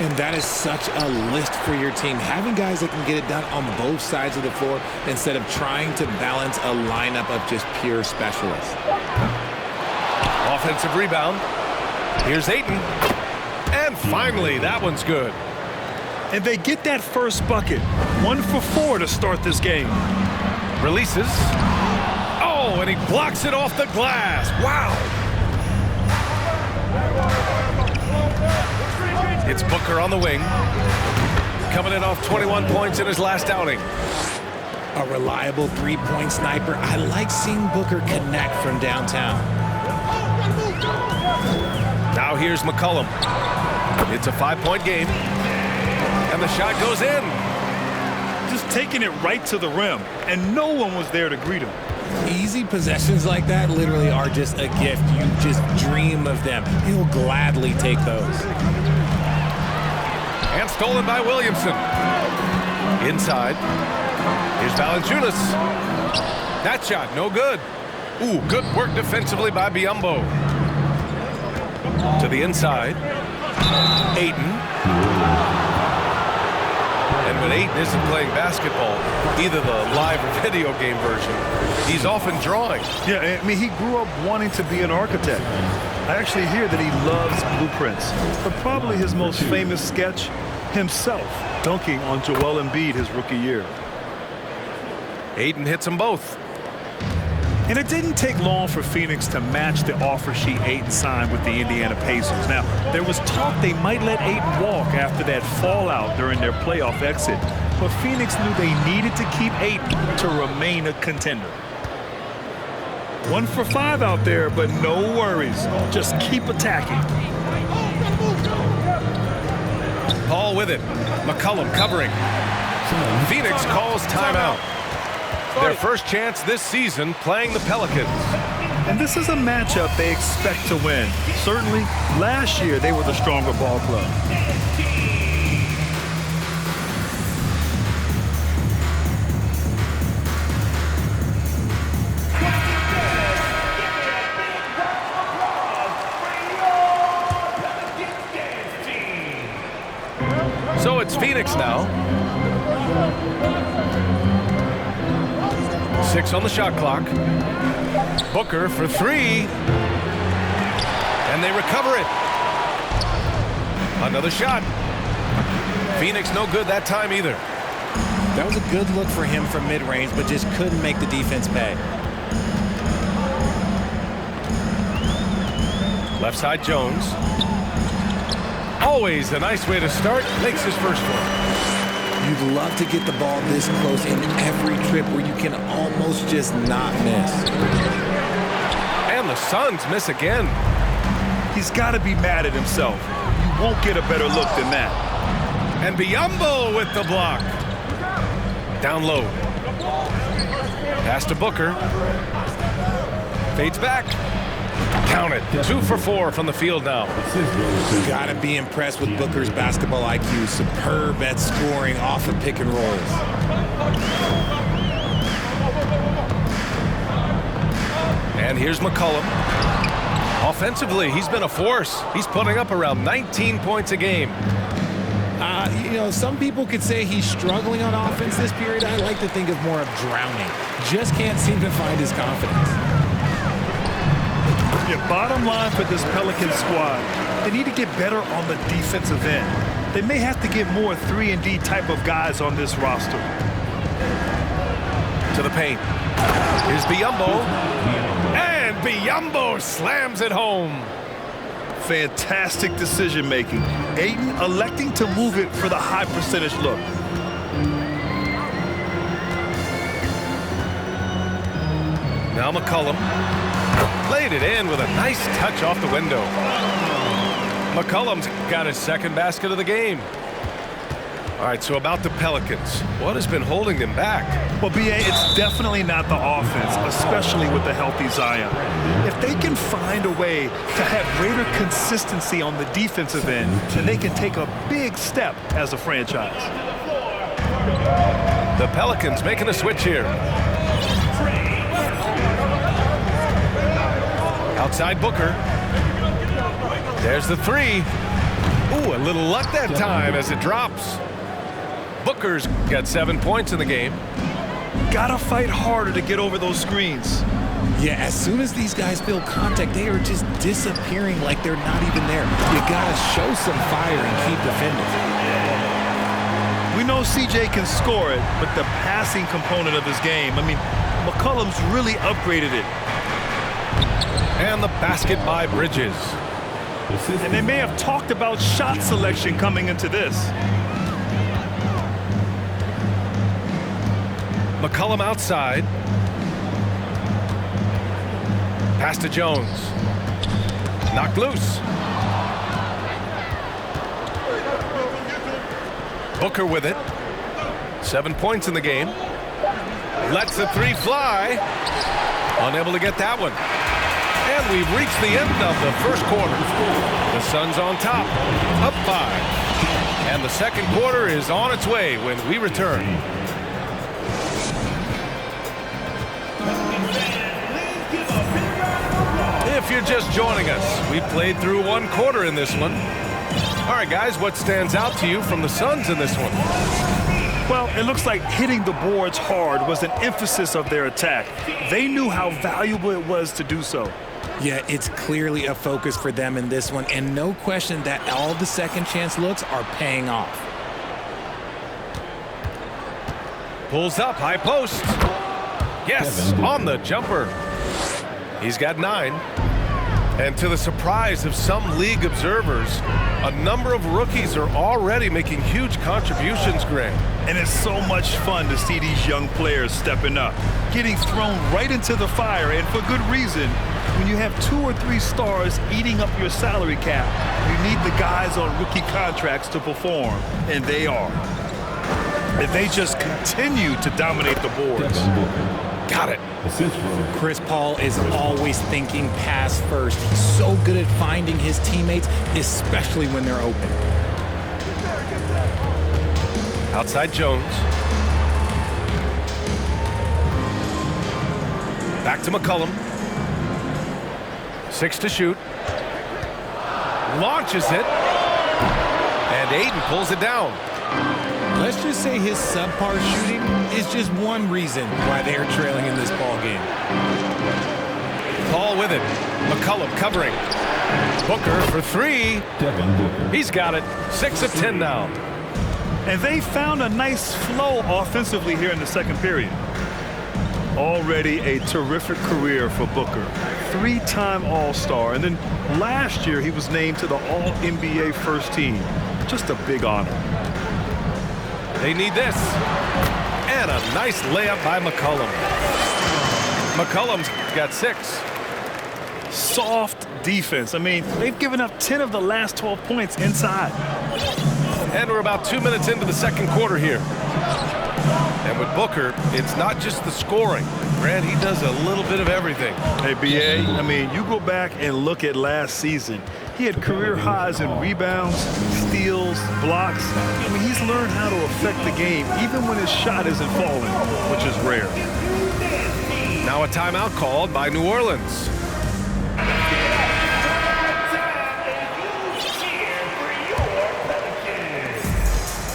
And that is such a lift for your team. Having guys that can get it done on both sides of the floor instead of trying to balance a lineup of just pure specialists. Offensive rebound. Here's Ayton. And finally, that one's good. And they get that first bucket. 1 for 4 to start this game. Releases. Oh, and he blocks it off the glass. Wow. It's Booker on the wing. Coming in off 21 points in his last outing. A reliable three-point sniper. I like seeing Booker connect from downtown. Now here's McCollum. It's a 5-point game. And the shot goes in. Just taking it right to the rim, and no one was there to greet him. Easy possessions like that literally are just a gift. You just dream of them. He'll gladly take those. And stolen by Williamson. Inside. Here's Valanciunas. That shot, no good. Ooh, good work defensively by Biyombo. To the inside. Ayton. And when Ayton isn't playing basketball, either the live or video game version, he's often drawing. Yeah, I mean, he grew up wanting to be an architect. I actually hear that he loves blueprints. But probably his most famous sketch, himself dunking on Joel Embiid his rookie year. Ayton hits them both. And it didn't take long for Phoenix to match the offer sheet Ayton signed with the Indiana Pacers. Now, there was talk they might let Ayton walk after that fallout during their playoff exit. But Phoenix knew they needed to keep Ayton to remain a contender. 1 for 5 out there, but no worries. Just keep attacking. Paul with it. McCollum covering. Phoenix calls timeout. Their first chance this season playing the Pelicans. And this is a matchup they expect to win. Certainly, last year they were the stronger ball club. So it's Phoenix now. 6 on the shot clock. Booker for 3. And they recover it. Another shot. Phoenix no good that time either. That was a good look for him from mid-range, but just couldn't make the defense pay. Left side Jones. Always a nice way to start. Makes his first one. You'd love to get the ball this close in every trip where you can almost just not miss. And the Suns miss again. He's got to be mad at himself. You won't get a better look than that. And Biyombo with the block. Down low. Pass to Booker. Fades back. Count it. 2 for 4 from the field now. Gotta be impressed with Booker's basketball IQ. Superb at scoring off of pick and rolls. And here's McCollum. Offensively, he's been a force. He's putting up around 19 points a game. You know, some people could say he's struggling on offense this period. I like to think of more of drowning. Just can't seem to find his confidence. Yeah, bottom line for this Pelicans squad, they need to get better on the defensive end. They may have to get more 3-and-D type of guys on this roster. To the paint. Here's Biyombo. And Biyombo slams it home. Fantastic decision-making. Ayton electing to move it for the high percentage look. Now McCollum. Laid it in with a nice touch off the window. McCollum's got his second basket of the game. All right, so about the Pelicans. What has been holding them back? Well, B.A., it's definitely not the offense, especially with the healthy Zion. If they can find a way to have greater consistency on the defensive end, then they can take a big step as a franchise. The Pelicans making a switch here. Outside Booker. There's the 3. Ooh, a little luck that time as it drops. Booker's got 7 points in the game. Gotta fight harder to get over those screens. Yeah, as soon as these guys feel contact, they are just disappearing like they're not even there. You gotta show some fire and keep defending. We know CJ can score it, but the passing component of his game, I mean, McCollum's really upgraded it. And the basket by Bridges. And they may have talked about shot selection coming into this. McCollum outside. Pass to Jones. Knocked loose. Booker with it. 7 points in the game. Lets the three fly. Unable to get that one. And we've reached the end of the first quarter. The Suns on top, up 5. And the second quarter is on its way when we return. If you're just joining us, we played through 1 quarter in this one. All right, guys, what stands out to you from the Suns in this one? Well, it looks like hitting the boards hard was an emphasis of their attack. They knew how valuable it was to do so. Yeah, it's clearly a focus for them in this one, and no question that all the second chance looks are paying off. Pulls up, high post. Yes, on the jumper. He's got 9. And to the surprise of some league observers, a number of rookies are already making huge contributions, Grant. And it's so much fun to see these young players stepping up, getting thrown right into the fire, and for good reason. When you have 2 or 3 stars eating up your salary cap, you need the guys on rookie contracts to perform, and they are. And they just continue to dominate the boards. Got it. Chris Paul is always thinking pass first. He's so good at finding his teammates, especially when they're open. Outside Jones. Back to McCollum. 6 to shoot. Launches it. And Ayton pulls it down. Let's just say his subpar shooting is just one reason why they're trailing in this ball game. Paul with it. McCollum covering. Booker for 3. He's got it. 6 of 10 now. And they found a nice flow offensively here in the second period. Already a terrific career for Booker. 3-time All-Star. And then last year he was named to the All-NBA first team. Just a big honor. They need this. And a nice layup by McCollum. McCollum's got 6. Soft defense. I mean, they've given up 10 of the last 12 points inside. And we're about 2 minutes into the second quarter here. And with Booker, it's not just the scoring. Grant, he does a little bit of everything. Hey, B.A., I mean, you go back and look at last season. He had career highs in rebounds, steals, blocks. I mean, he's learned how to affect the game, even when his shot isn't falling, which is rare. Now a timeout called by New Orleans.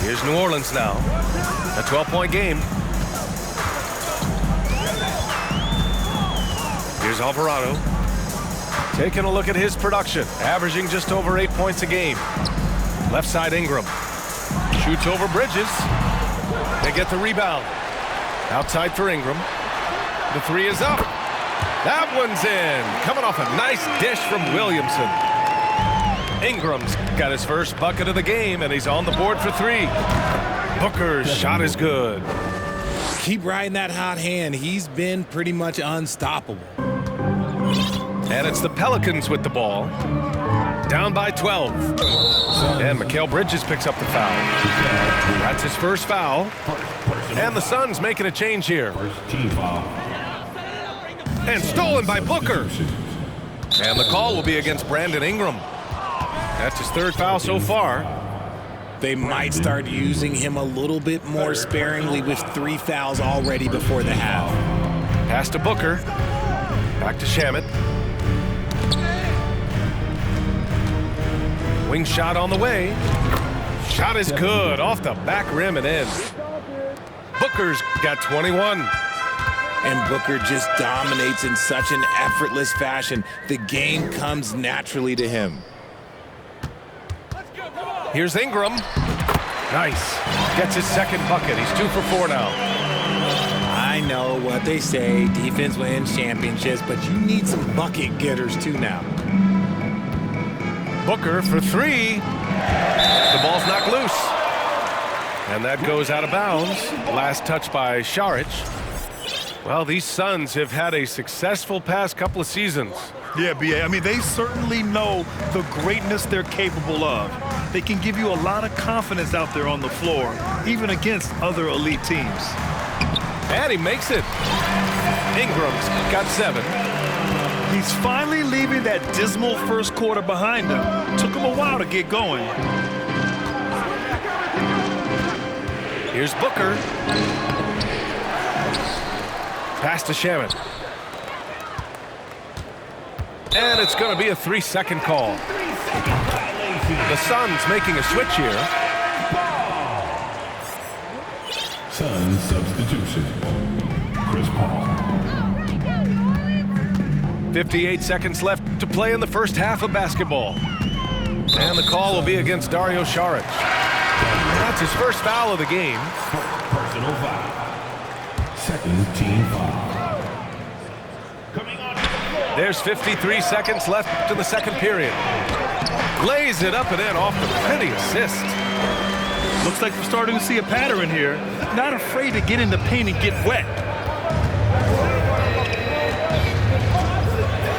Here's New Orleans now. A 12-point game. Here's Alvarado. Taking a look at his production. Averaging just over 8 points a game. Left side Ingram. Shoots over Bridges. They get the rebound. Outside for Ingram. The 3 is up. That one's in. Coming off a nice dish from Williamson. Ingram's got his first bucket of the game, and he's on the board for 3. Booker's shot is good. Keep riding that hot hand. He's been pretty much unstoppable. And it's the Pelicans with the ball. Down by 12. And Mikal Bridges picks up the foul. That's his first foul. And the Suns making a change here. And stolen by Booker. And the call will be against Brandon Ingram. That's his 3rd foul so far. They might start using him a little bit more sparingly with 3 fouls already before the half. Pass to Booker. Back to Shamet. Wing shot on the way. Shot is good. Off the back rim and in. Booker's got 21. And Booker just dominates in such an effortless fashion. The game comes naturally to him. Here's Ingram. Nice. Gets his second bucket. He's 2 for 4 now. I know what they say, defense wins championships, but you need some bucket getters too now. Booker for 3. The ball's knocked loose. And that goes out of bounds. Last touch by Šarić. Well, these Suns have had a successful past couple of seasons. Yeah, B.A. I mean, they certainly know the greatness they're capable of. They can give you a lot of confidence out there on the floor, even against other elite teams. And he makes it. Ingram's got 7. He's finally leaving that dismal first quarter behind him. Took him a while to get going. Here's Booker. Pass to Shaman. And it's going to be a 3-second call. The Suns making a switch here. Suns substitution. Chris Paul. 58 seconds left to play in the first half of basketball. And the call will be against Dario Šarić. That's his first foul of the game. Personal foul. Second team foul. There's 53 seconds left in the second period. Lays it up and in off the pretty assist. Looks like we're starting to see a pattern here. Not afraid to get in the paint and get wet.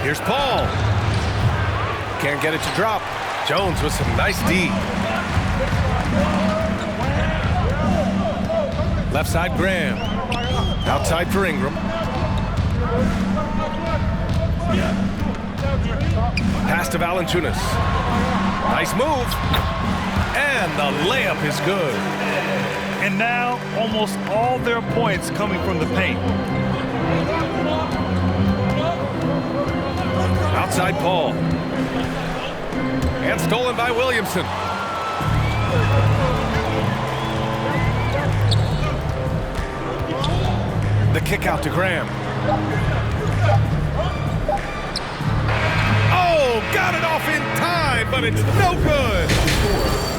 Here's Paul. Can't get it to drop. Jones with some nice D. Left side Graham. Outside for Ingram. Pass to Valanciunas. Nice move. And the layup is good. And now almost all their points coming from the paint. Outside Paul. And stolen by Williamson. The kick out to Graham. Oh, got it off in time, but it's no good.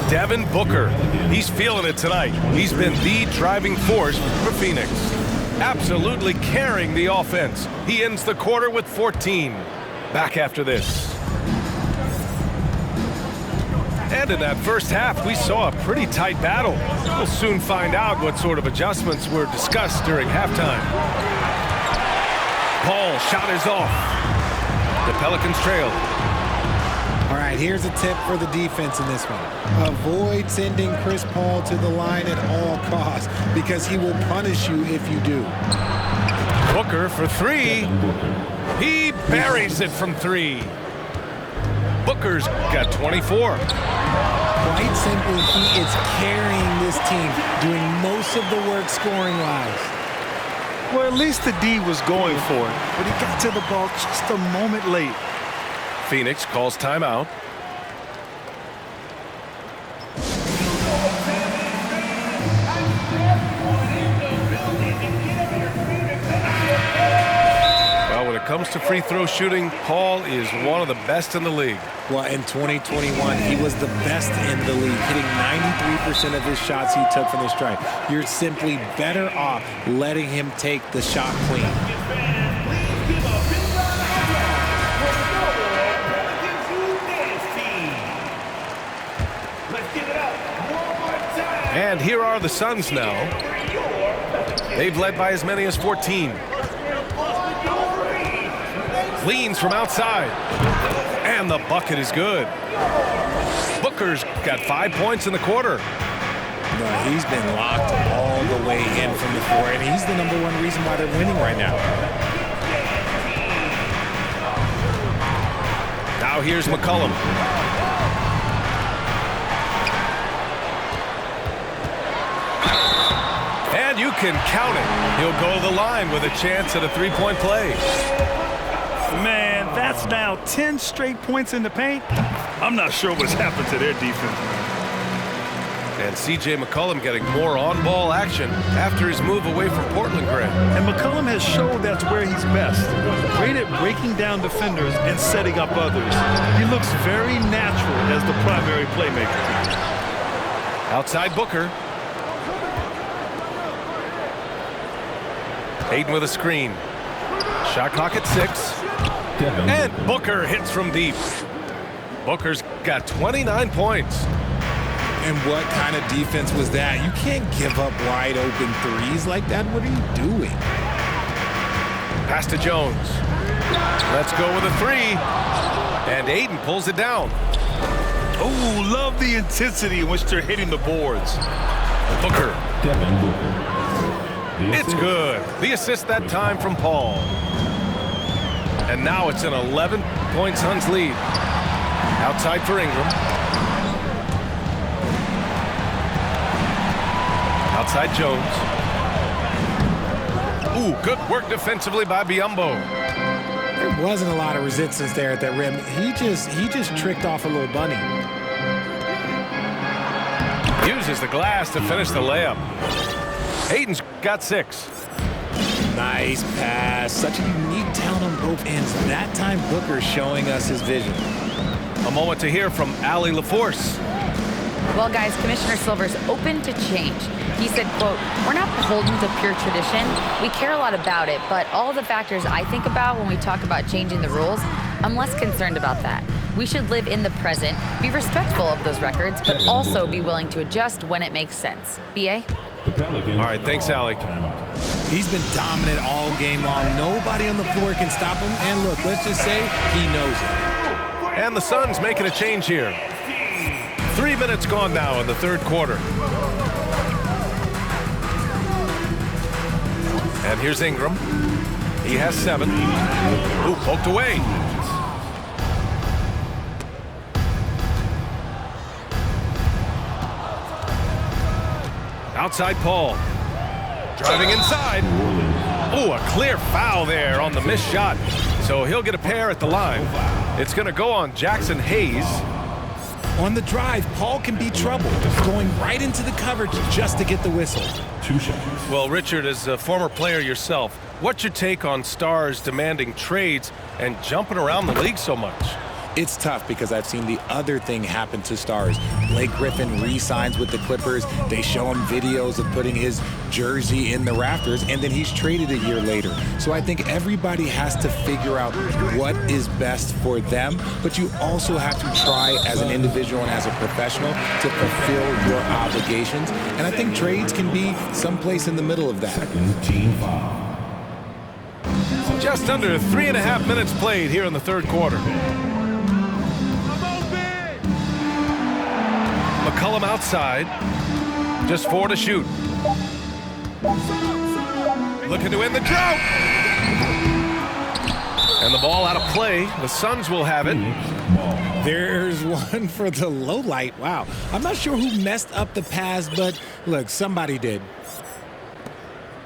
Devin Booker, he's feeling it tonight. He's been the driving force for Phoenix. Absolutely carrying the offense. He ends the quarter with 14. Back after this. And in that first half, we saw a pretty tight battle. We'll soon find out what sort of adjustments were discussed during halftime. Paul shot is off. The Pelicans trail. All right, here's a tip for the defense in this one. Avoid sending Chris Paul to the line at all costs because he will punish you if you do. Booker for 3. He buries it from 3. Booker's got 24. Quite simply, he is carrying this team, doing most of the work scoring-wise. Well, at least the D was going for it, but he got to the ball just a moment late. Phoenix calls timeout. Well, when it comes to free throw shooting, Paul is one of the best in the league. Well, in 2021, he was the best in the league, hitting 93% of his shots he took from the stripe. You're simply better off letting him take the shot clean. And here are the Suns now. They've led by as many as 14. Leans from outside. And the bucket is good. Booker's got 5 points in the quarter. No, he's been locked all the way in from the floor, and he's the #1 reason why they're winning right now. Now here's McCollum. And you can count it. He'll go to the line with a chance at a 3-point play. Man, that's That's now 10 straight points in the paint. I'm not sure what's happened to their defense. And C.J. McCollum getting more on-ball action after his move away from Portland, Greg. And McCollum has showed that's where he's best. Great at breaking down defenders and setting up others. He looks very natural as the primary playmaker. Outside Booker. Ayton with a screen. Shot clock at 6. And Booker hits from deep. Booker's got 29 points. And what kind of defense was that? You can't give up wide open threes like that. What are you doing? Pass to Jones. Let's go with a 3. And Ayton pulls it down. Oh, love the intensity in which they're hitting the boards. Booker. It's good. The assist that time from Paul. And now it's an 11-point Suns lead. Outside for Ingram. Outside Jones. Ooh, good work defensively by Biyombo. There wasn't a lot of resistance there at that rim. He just tricked off a little bunny. Uses the glass to finish the layup. Ayton's got 6. Nice pass. Such a unique talent on both ends. That time Booker showing us his vision. A moment to hear from Allie LaForce. Well, guys, Commissioner Silver's open to change. He said, quote, "We're not beholden to pure tradition. We care a lot about it, but all the factors I think about when we talk about changing the rules, I'm less concerned about that. We should live in the present, be respectful of those records, but also be willing to adjust when it makes sense." B.A.? All right, thanks, Allie. He's been dominant all game long. Nobody on the floor can stop him. And look, let's just say he knows it. And the Suns making a change here. 3 minutes gone now in the third quarter. And here's Ingram. He has 7. Ooh, poked away. Outside Paul. Driving inside. Ooh, a clear foul there on the missed shot. So he'll get a pair at the line. It's going to go on Jackson Hayes. On the drive, Paul can be trouble, going right into the coverage just to get the whistle. 2 shots. Well, Richard, as a former player yourself, what's your take on stars demanding trades and jumping around the league so much? It's tough because I've seen the other thing happen to stars. Blake Griffin re-signs with the Clippers. They show him videos of putting his jersey in the rafters, and then he's traded a year later. So I think everybody has to figure out what is best for them, but you also have to try as an individual and as a professional to fulfill your obligations. And I think trades can be someplace in the middle of that. Second team foul. Just under 3.5 minutes played here in the third quarter. McCollum outside. Just 4 to shoot. Looking to end the drought. And the ball out of play. The Suns will have it. There's one for the low light. Wow. I'm not sure who messed up the pass, but look, somebody did.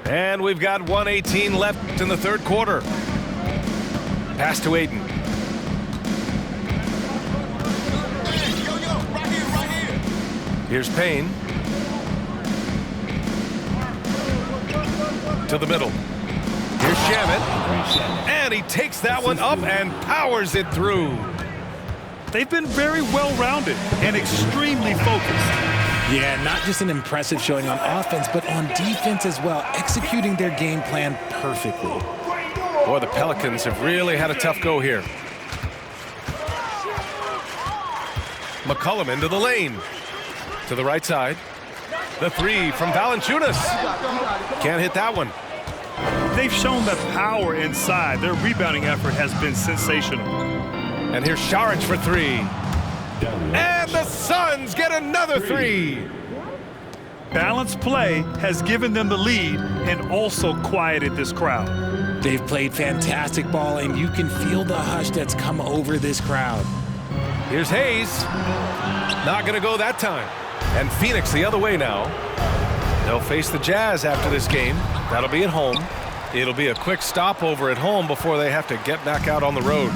And we've got 1:18 left in the third quarter. Pass to Ayton. Here's Payne. To the middle. Here's Shamet. And he takes that one up and powers it through. They've been very well-rounded and extremely focused. Yeah, not just an impressive showing on offense, but on defense as well, executing their game plan perfectly. Boy, the Pelicans have really had a tough go here. McCollum into the lane. To the right side. The 3 from Valanciunas. Can't hit that one. They've shown the power inside. Their rebounding effort has been sensational. And here's Saric for 3. And the Suns get another 3. Balanced play has given them the lead and also quieted this crowd. They've played fantastic ball, and you can feel the hush that's come over this crowd. Here's Hayes. Not going to go that time. And Phoenix the other way now. They'll face the Jazz after this game. That'll be at home. It'll be a quick stopover at home before they have to get back out on the road.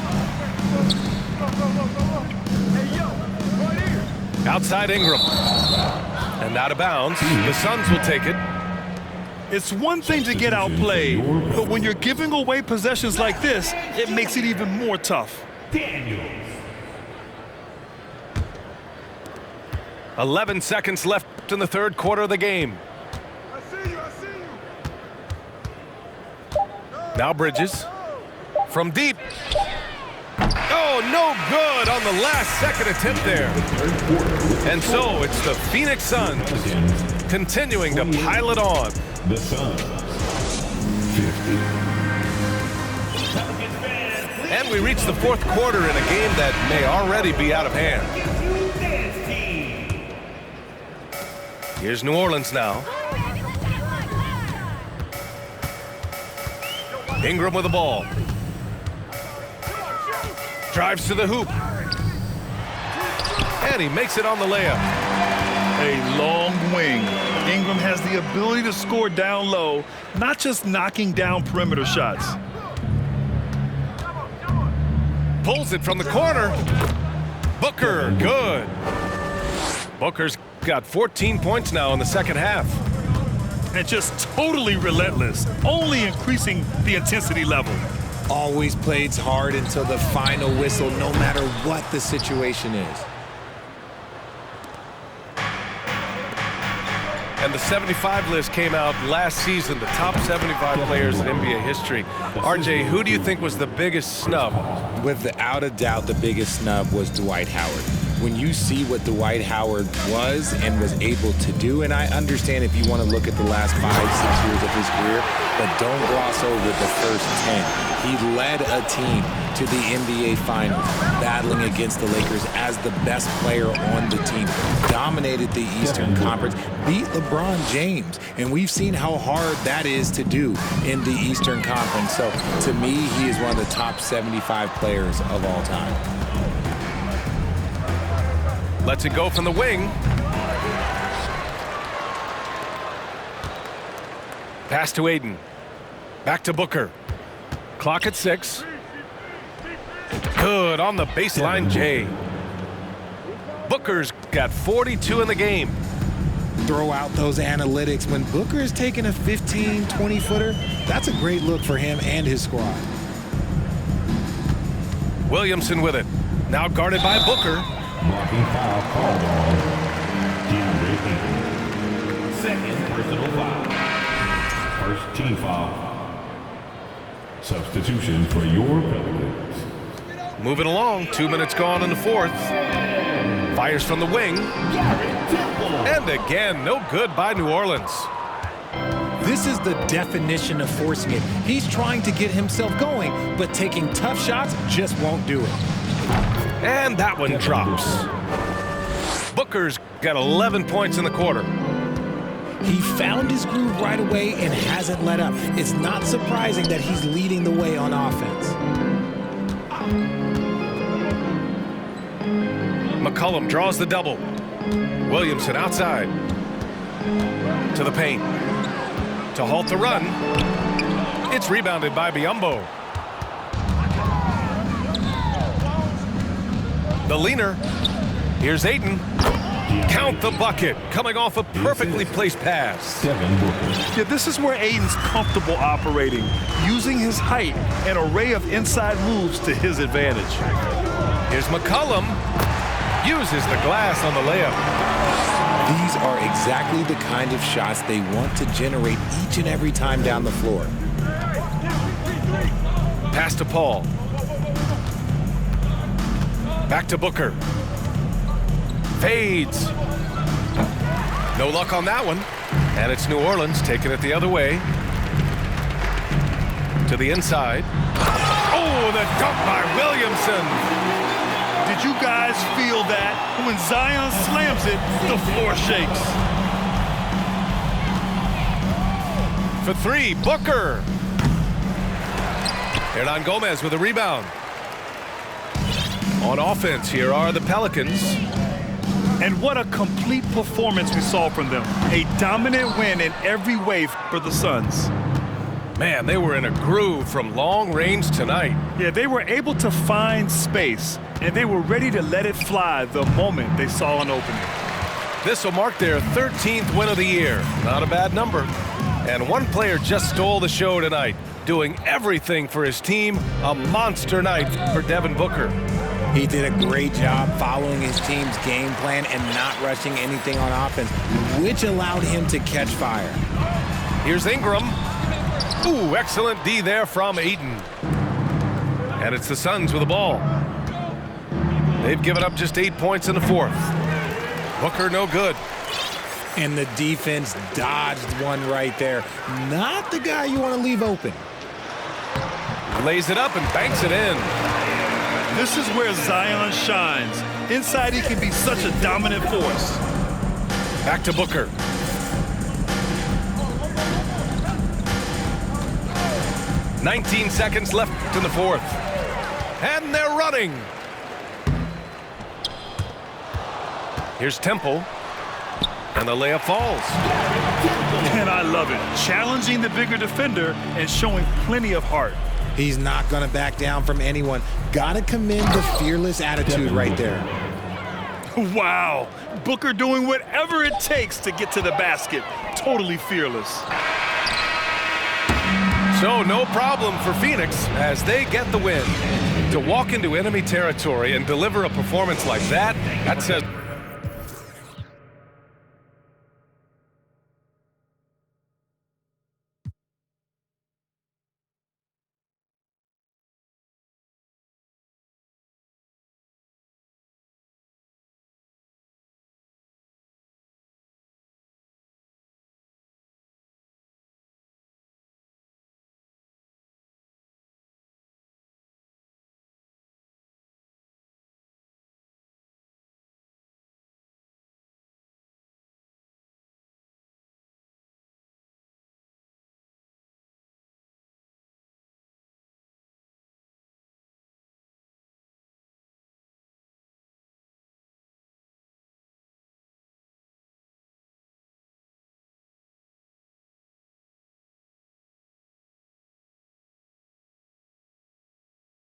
Outside Ingram. And out of bounds. The Suns will take it. It's one thing to get outplayed, but when you're giving away possessions like this, it makes it even more tough. 11 seconds left in the third quarter of the game. Now Bridges. From deep. Oh, no good on the last second attempt there. And so it's the Phoenix Suns continuing to pile it on. The Suns. 50. And we reach the fourth quarter in a game that may already be out of hand. Here's New Orleans now. Ingram with the ball. Drives to the hoop. And he makes it on the layup. A long wing. Ingram has the ability to score down low, not just knocking down perimeter shots. Pulls it from the corner. Booker, good. Booker's got 14 points now in the second half. And just totally relentless, only increasing the intensity level. Always plays hard until the final whistle, no matter what the situation is. And the 75 list came out last season, the top 75 players in NBA history. RJ, who do you think was the biggest snub? Without a doubt, the biggest snub was Dwight Howard. When you see what Dwight Howard was and was able to do, and I understand if you want to look at the last 5-6 years of his career, but don't gloss over the first 10. He led a team to the NBA Finals, battling against the Lakers as the best player on the team, dominated the Eastern Conference, beat LeBron James, and we've seen how hard that is to do in the Eastern Conference. So to me, he is one of the top 75 players of all time. Lets it go from the wing. Pass to Aiden. Back to Booker. Clock at 6. Good on the baseline, Jay. Booker's got 42 in the game. Throw out those analytics. When Booker is taking a 15, 20-footer, that's a great look for him and his squad. Williamson with it. Now guarded by Booker. Blocking foul called on DeAndre Ayton. Second personal foul. First team foul. Substitution for your Pelicans. Moving along. 2 minutes gone in the fourth. Fires from the wing. And again, no good by New Orleans. This is the definition of forcing it. He's trying to get himself going, but taking tough shots just won't do it. And that one drops. Booker's got 11 points in the quarter. He found his groove right away and hasn't let up. It's not surprising that he's leading the way on offense. McCollum draws the double. Williamson outside. To the paint. To halt the run. It's rebounded by Biyombo. The leaner. Here's Ayton. Count the bucket. Coming off a perfectly placed pass. Yeah, this is where Ayton's comfortable operating, using his height and array of inside moves to his advantage. Here's McCollum. Uses the glass on the layup. These are exactly the kind of shots they want to generate each and every time down the floor. Pass to Paul. Back to Booker. Fades. No luck on that one. And it's New Orleans taking it the other way. To the inside. Oh, the dunk by Williamson. Did you guys feel that? When Zion slams it, the floor shakes. For three, Booker. Hernan Gomez with a rebound. On offense, here are the Pelicans. And what a complete performance we saw from them. A dominant win in every way for the Suns. Man, they were in a groove from long range tonight. Yeah, they were able to find space, and they were ready to let it fly the moment they saw an opening. This will mark their 13th win of the year. Not a bad number. And one player just stole the show tonight, doing everything for his team. A monster night for Devin Booker. He did a great job following his team's game plan and not rushing anything on offense, which allowed him to catch fire. Here's Ingram. Ooh, excellent D there from Ayton. And it's the Suns with the ball. They've given up just 8 points in the fourth. Booker no good. And the defense dodged one right there. Not the guy you want to leave open. Lays it up and banks it in. This is where Zion shines. Inside, he can be such a dominant force. Back to Booker. "19 seconds left in the fourth. And they're running. Here's Temple. And the layup falls. And I love it. Challenging the bigger defender and showing plenty of heart. He's not going to back down from anyone. Got to commend the fearless attitude right there. Wow. Booker doing whatever it takes to get to the basket. Totally fearless. So no problem for Phoenix as they get the win. To walk into enemy territory and deliver a performance like that says